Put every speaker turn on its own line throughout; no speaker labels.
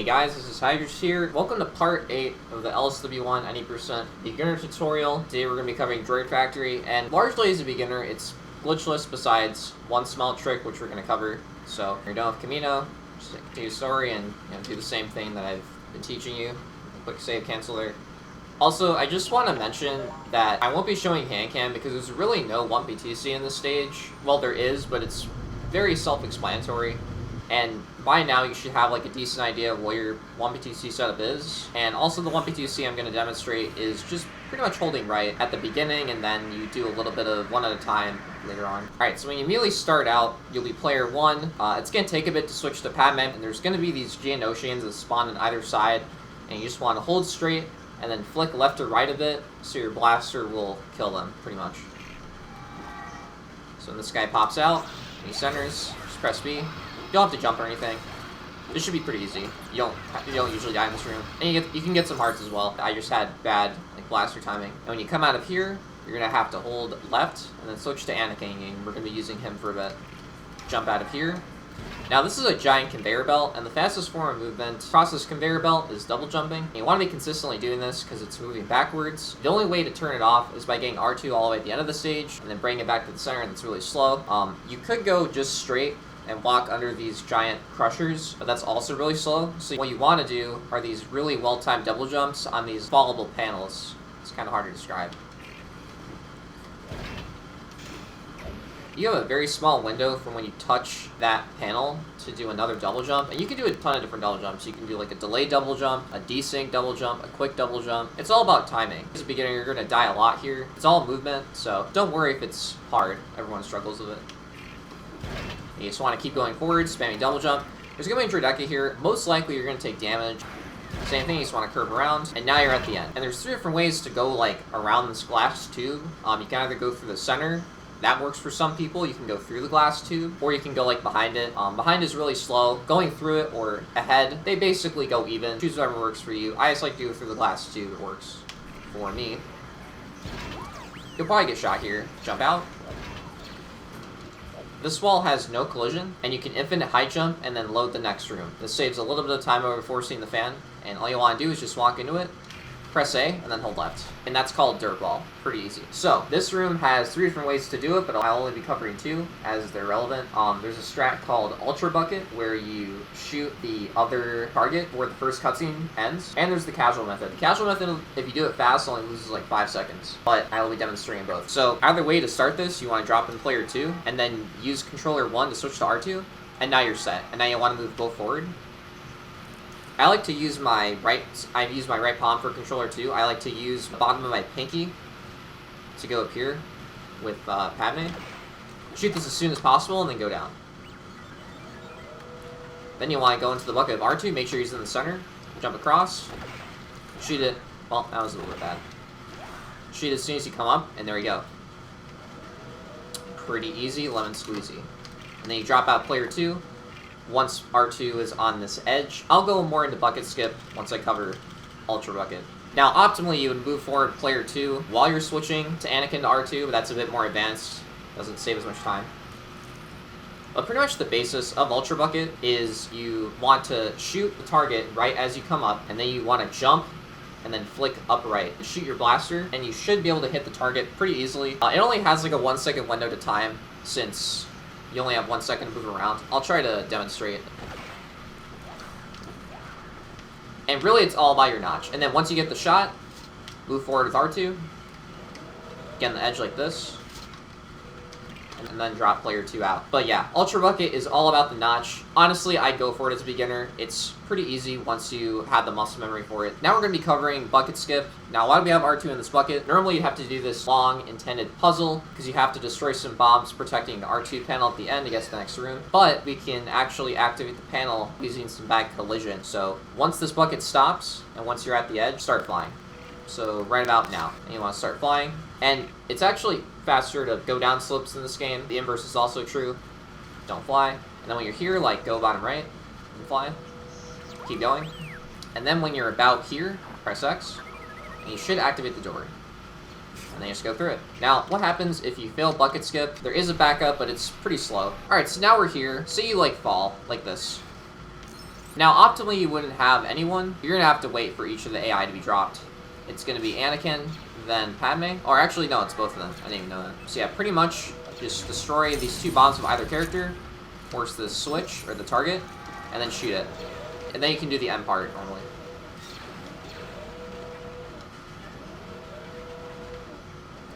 Hey guys, this is Hydrus here. Welcome to part 8 of the LSW1 90% beginner tutorial. Today we're going to be covering Droid Factory, and largely as a beginner, it's glitchless besides one small trick which we're going to cover. So, if you're done with Camino, just continue the story and do the same thing that I've been teaching you. Click save, cancel there. Also, I just want to mention that I won't be showing hand cam because there's really no 1PTC in this stage. Well, there is, but it's very self-explanatory. And by now, you should have like a decent idea of what your 1PTC setup is. And also the 1PTC I'm going to demonstrate is just pretty much holding right at the beginning, and then you do a little bit of one at a time later on. Alright, so when you immediately start out, you'll be player 1. It's going to take a bit to switch to Padme, and there's going to be these Geonosians that spawn on either side, and you just want to hold straight, and then flick left or right a bit, so your blaster will kill them, pretty much. So when this guy pops out, and he centers, just press B. You don't have to jump or anything. This should be pretty easy. You don't usually die in this room. And you can get some hearts as well. I just had bad blaster timing. And when you come out of here, you're gonna have to hold left and then switch to Anakin. And we're gonna be using him for a bit. Jump out of here. Now this is a giant conveyor belt, and the fastest form of movement across this conveyor belt is double jumping. And you want to be consistently doing this because it's moving backwards. The only way to turn it off is by getting R2 all the way at the end of the stage and then bringing it back to the center, and it's really slow. You could go just straight and walk under these giant crushers, but that's also really slow. So what you want to do are these really well-timed double jumps on these fallable panels. It's kind of hard to describe. You have a very small window from when you touch that panel to do another double jump, and you can do a ton of different double jumps. You can do like a delayed double jump, a desync double jump, a quick double jump. It's all about timing. As a beginner, you're going to die a lot here. It's all movement, so don't worry if it's hard. Everyone struggles with it. You just want to keep going forward, spamming double jump. There's going to be a Droideka here. Most likely you're going to take damage. Same thing, you just want to curve around, and now you're at the end. And there's 3 different ways to go like around this glass tube. You can either go through the center. That works for some people. You can go through the glass tube, or you can go like behind it. Behind is really slow. Going through it or ahead, they basically go even. Choose whatever works for you. I just like to go through the glass tube. It works for me. You'll probably get shot here. Jump out. This wall has no collision, and you can infinite high jump and then load the next room. This saves a little bit of time over forcing the fan, and all you want to do is just walk into it, press A, and then hold left. And that's called Dirt Ball. Pretty easy. So, this room has 3 different ways to do it, but I'll only be covering 2 as they're relevant. There's a strat called Ultra Bucket, where you shoot the other target where the first cutscene ends. And there's the casual method. The casual method, if you do it fast, only loses like 5 seconds. But I will be demonstrating both. So, either way to start this, you want to drop in player 2, and then use controller 1 to switch to R2, and now you're set. And now you want to move both forward. I like to use my right palm for controller 2. I like to use the bottom of my pinky to go up here with Padme. Shoot this as soon as possible and then go down. Then you want to go into the bucket of R2, make sure he's in the center, jump across, shoot it. Well, that was a little bit bad. Shoot it as soon as you come up, and there you go. Pretty easy, lemon squeezy. And then you drop out player 2. Once R2 is on this edge. I'll go more into bucket skip once I cover Ultra Bucket. Now, optimally, you would move forward player 2 while you're switching to Anakin to R2, but that's a bit more advanced. Doesn't save as much time. But pretty much the basis of Ultra Bucket is you want to shoot the target right as you come up, and then you want to jump and then flick up right. Shoot your blaster, and you should be able to hit the target pretty easily. It only has like a 1-second window to time, since you only have 1 second to move around. I'll try to demonstrate. And really, it's all about your notch. And then once you get the shot, move forward with R2. Get on the edge like this. And then drop player 2 out. But yeah, Ultra Bucket is all about the notch. Honestly, I'd go for it as a beginner. It's pretty easy once you have the muscle memory for it. Now we're going to be covering bucket skip. Now, why do we have R2 in this bucket? Normally, you have to do this long, intended puzzle, because you have to destroy some bombs protecting the R2 panel at the end to get to the next room. But we can actually activate the panel using some bad collision. So once this bucket stops, and once you're at the edge, start flying. So right about now, and you want to start flying. And it's actually faster to go down slopes in this game. The inverse is also true. Don't fly. And then when you're here, like, go bottom right and fly. Keep going. And then when you're about here, press X, and you should activate the door. And then you just go through it. Now, what happens if you fail bucket skip? There is a backup, but it's pretty slow. Alright, so now we're here. Say you, like, fall, like this. Now, optimally, you wouldn't have anyone. You're going to have to wait for each of the AI to be dropped. It's going to be Anakin, then Padme. Or actually, no, it's both of them. I didn't even know that. So yeah, pretty much just destroy these 2 bombs of either character, force the switch, or the target, and then shoot it. And then you can do the end part normally.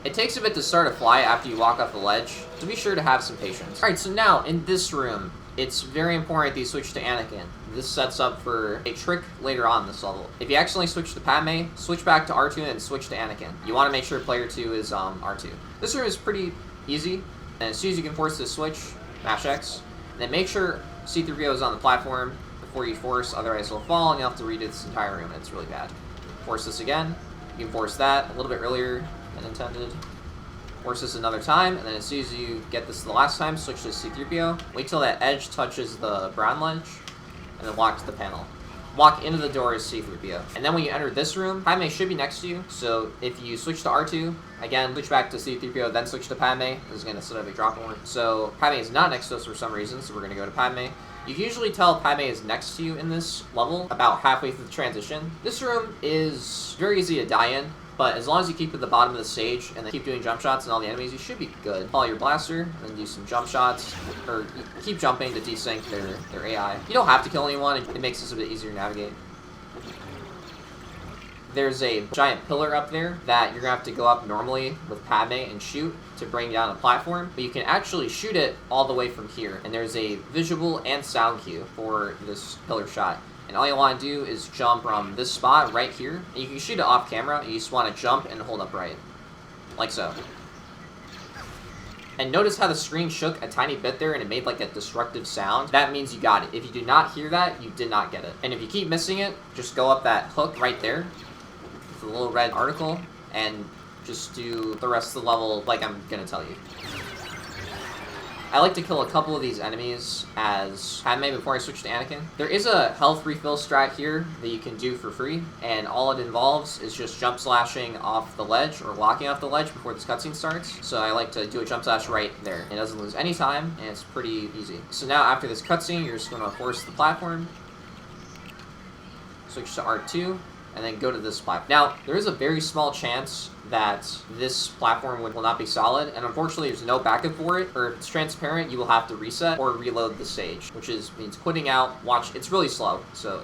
It takes a bit to start a fly after you walk off the ledge, so be sure to have some patience. Alright, so now, in this room, it's very important that you switch to Anakin. This sets up for a trick later on in this level. If you accidentally switch to Padme, switch back to R2 and switch to Anakin. You want to make sure player 2 is R2. This room is pretty easy, and as soon as you can force this switch, mash X, and then make sure C-3PO is on the platform before you force, otherwise he'll fall and you'll have to redo this entire room, and it's really bad. Force this again. You can force that a little bit earlier than intended. Force this another time, and then as soon as you get this the last time, switch to C-3PO. Wait till that edge touches the brown ledge, and then walk to the panel. Walk into the door as C-3PO. And then when you enter this room, Padme should be next to you, so if you switch to R2, again, switch back to C-3PO, then switch to Padme, this is going to set up a drop warrant. So Padme is not next to us for some reason, so we're going to go to Padme. You can usually tell Padme is next to you in this level, about halfway through the transition. This room is very easy to die in, but as long as you keep at the bottom of the stage and then keep doing jump shots on all the enemies, you should be good. Follow your blaster, and then do some jump shots, or keep jumping to desync their AI. You don't have to kill anyone, it makes this a bit easier to navigate. There's a giant pillar up there that you're going to have to go up normally with Padme and shoot to bring down a platform, but you can actually shoot it all the way from here, and there's a visual and sound cue for this pillar shot. And all you want to do is jump from this spot right here. And you can shoot it off camera. You just want to jump and hold up right. Like so. And notice how the screen shook a tiny bit there and it made like a destructive sound. That means you got it. If you do not hear that, you did not get it. And if you keep missing it, just go up that hook right there with the little red article and just do the rest of the level like I'm going to tell you. I like to kill a couple of these enemies as Padme before I switch to Anakin. There is a health refill strat here that you can do for free, and all it involves is just jump slashing off the ledge or walking off the ledge before this cutscene starts. So I like to do a jump slash right there. It doesn't lose any time, and it's pretty easy. So now after this cutscene, you're just going to force the platform, switch to R2, and then go to this platform. Now, there is a very small chance that this platform will not be solid, and unfortunately there's no backup for it, or if it's transparent, you will have to reset or reload the stage, which means quitting out. Watch, it's really slow, so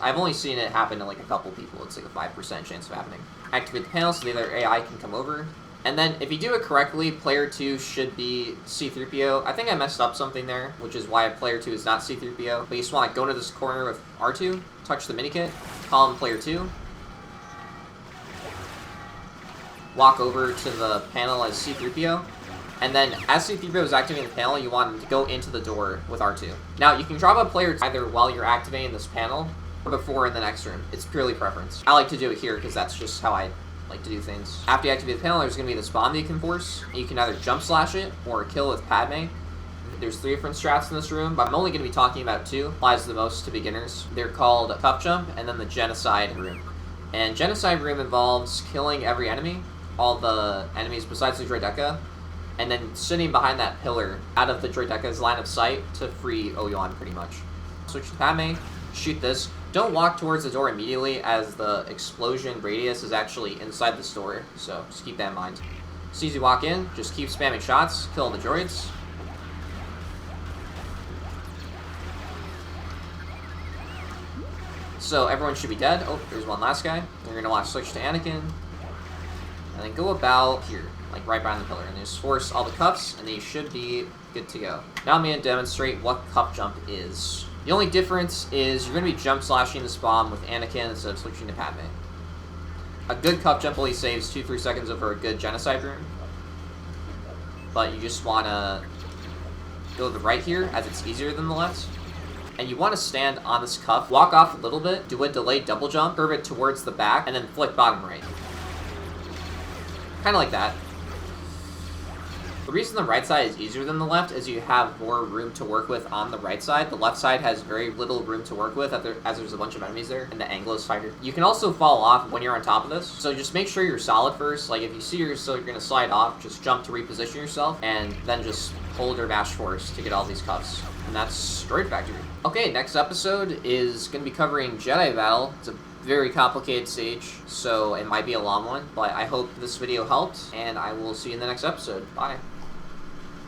I've only seen it happen to like a couple people. It's like a 5% chance of happening. Activate the panel so the other AI can come over. And then, if you do it correctly, player 2 should be C-3PO. I think I messed up something there, which is why player 2 is not C-3PO. But you just want to go into this corner with R2, touch the minikit, call him player 2, walk over to the panel as C-3PO, and then as C-3PO is activating the panel, you want him to go into the door with R2. Now, you can drop a player either while you're activating this panel, or before in the next room. It's purely preference. I like to do it here, because that's just how I like to do things. After you activate the panel, there's going to be this bomb that you can force. You can either jump slash it, or kill with Padme. There's 3 different strats in this room, but I'm only going to be talking about 2. Applies the most to beginners. They're called Cup Jump, and then the Genocide Room. And Genocide Room involves killing every enemy, all the enemies besides the Droideka, and then sitting behind that pillar out of the Droideka's line of sight to free Obi-Wan pretty much. Switch to Padme, shoot this. Don't walk towards the door immediately, as the explosion radius is actually inside this door, so just keep that in mind. As soon as you walk in, just keep spamming shots, kill the droids. So everyone should be dead. Oh, there's one last guy. You're going to want to switch to Anakin, and then go about here, like right behind the pillar, and just force all the cuffs, and then you should be good to go. Now I'm going to demonstrate what cup jump is. The only difference is you're going to be jump slashing this bomb with Anakin instead of switching to Padme. A good cup jump only saves 2-3 seconds over a good Genocide Room, but you just want to go to the right here, as it's easier than the left. And you want to stand on this cuff, walk off a little bit, do a delayed double jump, curve it towards the back, and then flick bottom right. Kind of like that. The reason the right side is easier than the left is you have more room to work with on the right side. The left side has very little room to work with as there's a bunch of enemies there, and the angle is tighter. You can also fall off when you're on top of this, so just make sure you're solid first. Like if you see you're going to slide off, just jump to reposition yourself, and then just hold or mash force to get all these cuffs. And that's Droid Factory. Okay, next episode is going to be covering Jedi Battle. It's a very complicated stage, so it might be a long one, but I hope this video helped, and I will see you in the next episode. Bye.